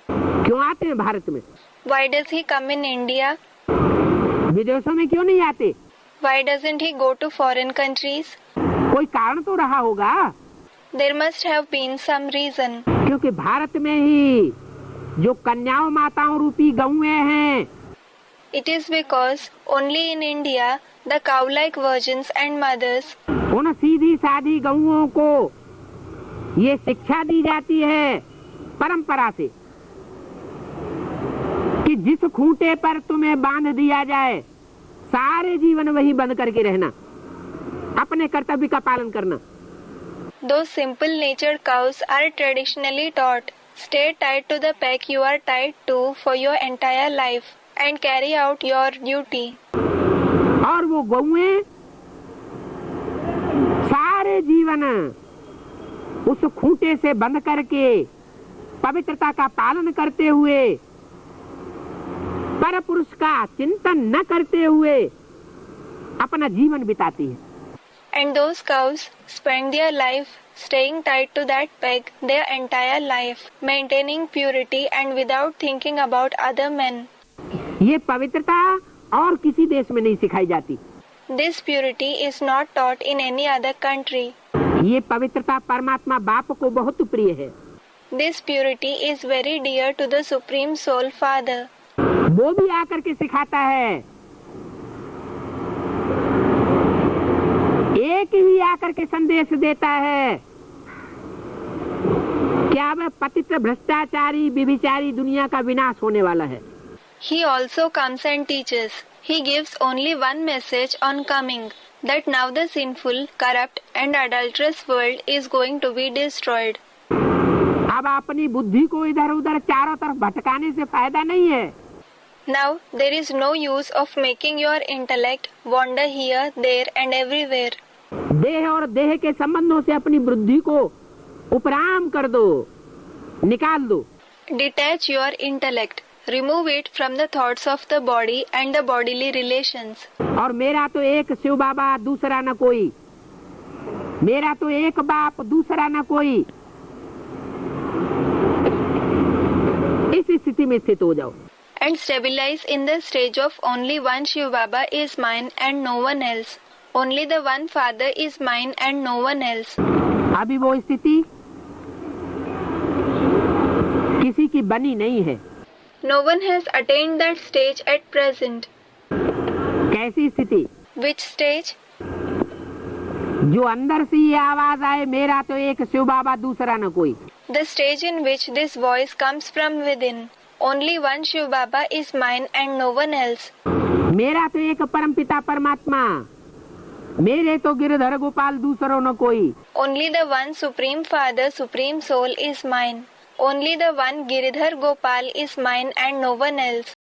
क्यों आते हैं भारत में? Why does he come in India? विदेशों में क्यों नहीं आते? Why doesn't he go to foreign countries? कोई कारण तो रहा होगा। There must have been some reason. क्योंकि भारत में ही जो कन्याओं माताओं रूपी गौएं हैं, It is because only in India the cow-like virgins and mothers, उन सीधी साधी गौओं को ये शिक्षा दी जाती है परंपरा से कि जिस खूंटे पर तुम्हें बांध दिया जाए सारे जीवन वही बंद करके रहना, अपने कर्तव्य का पालन करना। those simple-natured cows are traditionally taught, stay tied to the peg you are tied to for your entire life and carry out your duty. और वो गौएं सारे जीवन उस खूंटे से बंद करके पवित्रता का पालन करते हुए, पर पुरुष का चिंतन न करते हुए अपना जीवन बिताती है। And those cows spend their life staying tied to that peg their entire life, maintaining purity and without thinking about other men. ये पवित्रता और किसी देश में नहीं सिखाई जाती। This purity is not taught in any other country. ये पवित्रता परमात्मा बाप को बहुत प्रिय है। This purity is very dear to the Supreme Soul Father. वो भी आकर के सिखाता है, एक ही आकर के संदेश देता है कि अब पतित भ्रष्टाचारी व्यभिचारी दुनिया का विनाश होने वाला है। He also comes and teaches. He gives only one message on coming, that now the sinful, corrupt and adulterous world is going to be destroyed. अब अपनी बुद्धि को इधर उधर चारों तरफ भटकाने से फायदा नहीं है। Now there is no use of making your intellect wander here, there and everywhere. देह और देह के संबंधों से अपनी बुद्धि को उपराम कर दो, निकाल दो। Detach your intellect. Remove it from the thoughts of the body and the bodily relations. और मेरा तो एक शिव बाबा दूसरा न कोई, मेरा तो एक बाप दूसरा न कोई, इस स्थिति में स्थित हो जाओ। And stabilize in the stage of only one Shiv Baba is mine and no one else. Only the one Father is mine and no one else. अभी वो स्थिति किसी की बनी नहीं है। No one has attained that stage at present. कैसी स्थिति? Which stage? जो अंदर से ये आवाज आए, मेरा तो एक शिव बाबा दूसरा न कोई। The stage in which this voice comes from within. Only one Shiv Baba is mine and no one else. मेरा तो एक परम पिता परमात्मा, मेरे तो गिरधर गोपाल दूसरों न कोई। Only the one Supreme Father, Supreme Soul is mine. Only the one Giridhar Gopal is mine and no one else.